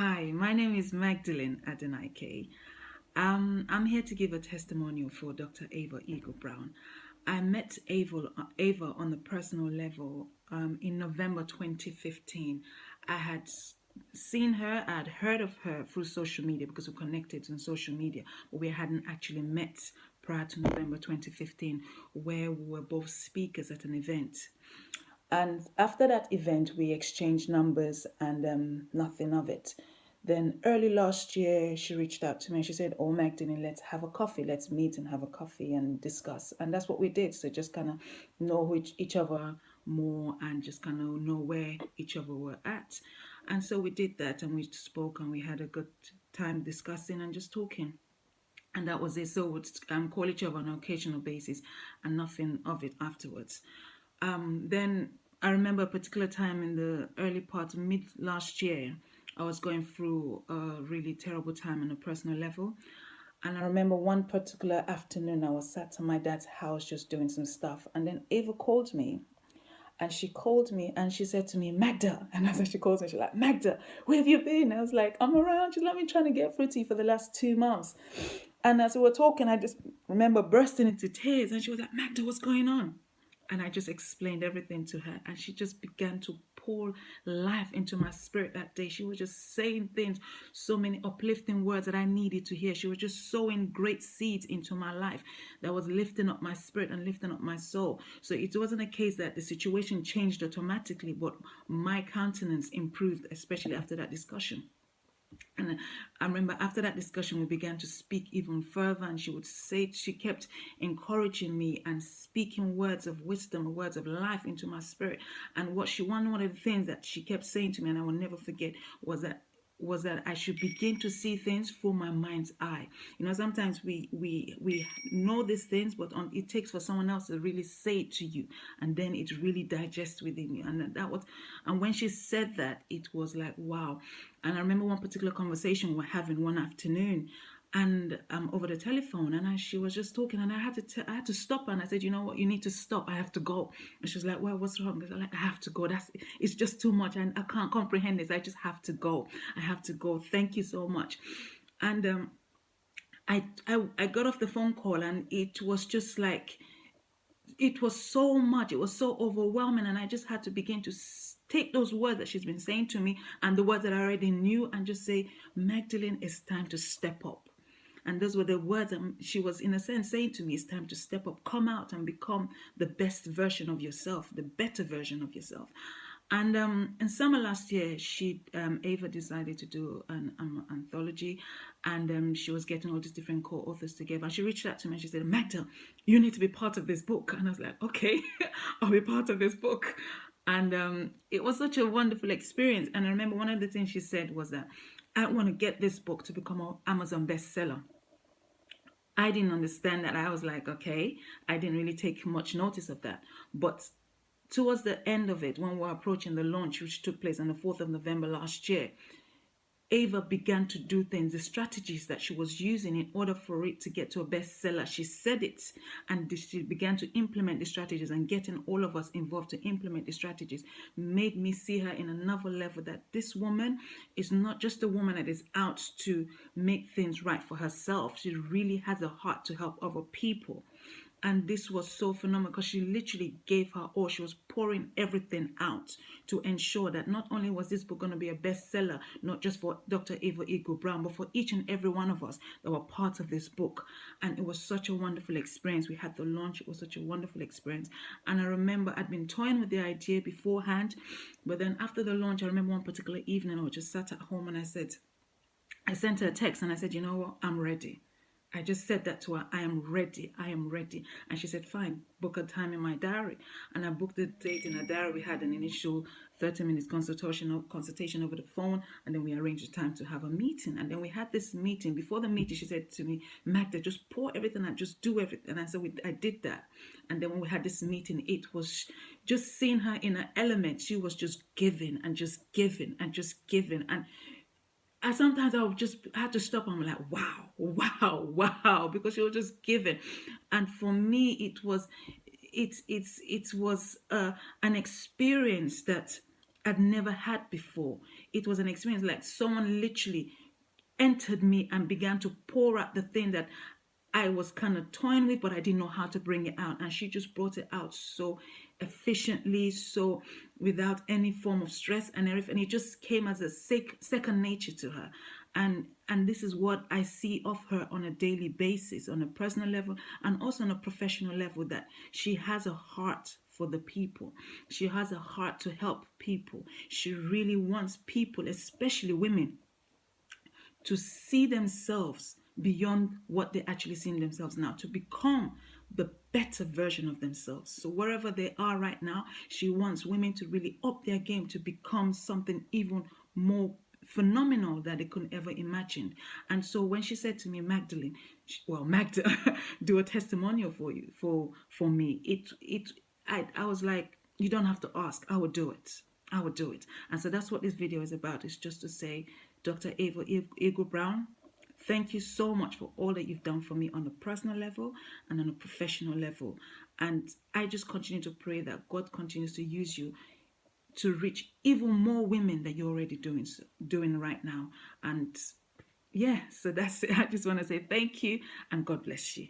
Hi, my name is Magdalene Adenaike. I'm here to give a testimonial for Dr. Ava Eagle Brown. I met Ava on a personal level in November 2015. I had seen her, I had heard of her through social media because we connected on social media, but we hadn't actually met prior to November 2015, where we were both speakers at an event. And after that event, we exchanged numbers and nothing of it. Then early last year, she reached out to me and she said, "Oh, Magdalene, let's have a coffee. Let's meet and have a coffee and discuss." And that's what we did. So just kind of know each other more and just kind of know where each other were at. And so we did that and we spoke and we had a good time discussing and just talking. And that was it. So we'd call each other on an occasional basis and nothing of it afterwards. Then I remember a particular time in the early part, mid last year, I was going through a really terrible time on a personal level. And I remember one particular afternoon, I was sat in my dad's house just doing some stuff. And then Ava called me. And she called me and she said to me, "Magda." And as she calls me, she's like, "Magda, where have you been?" I was like, "I'm around." She's like, "I've been trying to get through to you for the last 2 months." And as we were talking, I just remember bursting into tears. And she was like, "Magda, what's going on?" And I just explained everything to her. And she just began to pour life into my spirit that day. She was just saying things, so many uplifting words that I needed to hear. She was just sowing great seeds into my life that was lifting up my spirit and lifting up my soul. So it wasn't a case that the situation changed automatically, but my countenance improved, especially after that discussion. And I remember after that discussion, we began to speak even further. And she kept encouraging me and speaking words of wisdom, words of life into my spirit. And one of the things that she kept saying to me, and I will never forget, was that I should begin to see things through my mind's eye. Sometimes we know these things, but it takes for someone else to really say it to you, and then it really digests within you. And when she said that, it was like wow. And I remember one particular conversation we were having one afternoon, and over the telephone, and she was just talking, and I had to stop her, and I said, "You know what? You need to stop. I have to go." And she was like, "Well, what's wrong?" I was like, "I have to go. It's just too much, and I can't comprehend this. I just have to go. I have to go. Thank you so much." And I got off the phone call, and it was just like it was so much. It was so overwhelming, and I just had to begin to take those words that she's been saying to me and the words that I already knew, and just say, "Magdalene, it's time to step up." And those were the words she was, in a sense, saying to me, "It's time to step up, come out and become the best version of yourself, the better version of yourself." And in summer last year, Ava decided to do an anthology, and she was getting all these different co-authors together. And she reached out to me and she said, "Magda, you need to be part of this book." And I was like, "Okay, I'll be part of this book." And it was such a wonderful experience. And I remember one of the things she said was that, "I want to get this book to become an Amazon bestseller." I didn't understand that. I was like, okay, I didn't really take much notice of that. But towards the end of it, when we were approaching the launch, which took place on the 4th of November last year, Ava began to do things, the strategies that she was using in order for it to get to a bestseller. She said it, and she began to implement the strategies, and getting all of us involved to implement the strategies made me see her in another level, that this woman is not just a woman that is out to make things right for herself. She really has a heart to help other people. And this was so phenomenal because she literally gave her all. She was pouring everything out to ensure that not only was this book going to be a bestseller, not just for Dr. Ava Eagle Brown, but for each and every one of us that were part of this book. And it was such a wonderful experience. We had the launch. It was such a wonderful experience. And I remember I'd been toying with the idea beforehand. But then after the launch, I remember one particular evening, I was just sat at home and I sent her a text and I said, "You know what? I'm ready." I just said that to her, "I am ready, I am ready." And she said, "Fine, book a time in my diary." And I booked the date in her diary. We had an initial 30 minutes consultation over the phone, and then we arranged a time to have a meeting. And then we had this meeting. Before the meeting, she said to me, "Magda, just pour everything out, just do everything." And I said, I did that. And then when we had this meeting, it was just seeing her in her element. She was just giving and just giving and just giving. And sometimes I would just have to stop and be like, wow, wow, wow, because she was just giving. And for me, it was an experience that I'd never had before. it was an experience like someone literally entered me and began to pour out the thing that I was kind of toying with, but I didn't know how to bring it out. And she just brought it out so efficiently, so without any form of stress and everything. It just came as a second nature to her. And this is what I see of her on a daily basis, on a personal level and also on a professional level, that she has a heart for the people. She has a heart to help people. She really wants people, especially women, to see themselves beyond what they actually see in themselves now, to become the better version of themselves. So wherever they are right now, she wants women to really up their game to become something even more phenomenal that they couldn't ever imagine. And so when she said to me, Magdalene, well, Magda, do a testimonial for you, for me, I was like, you don't have to ask, I will do it. I would do it. And so that's what this video is about. It's just to say, Dr. Ava Eagle Brown, thank you so much for all that you've done for me on a personal level and on a professional level. And I just continue to pray that God continues to use you to reach even more women that you're already doing right now. And yeah, so that's it. I just want to say thank you and God bless you.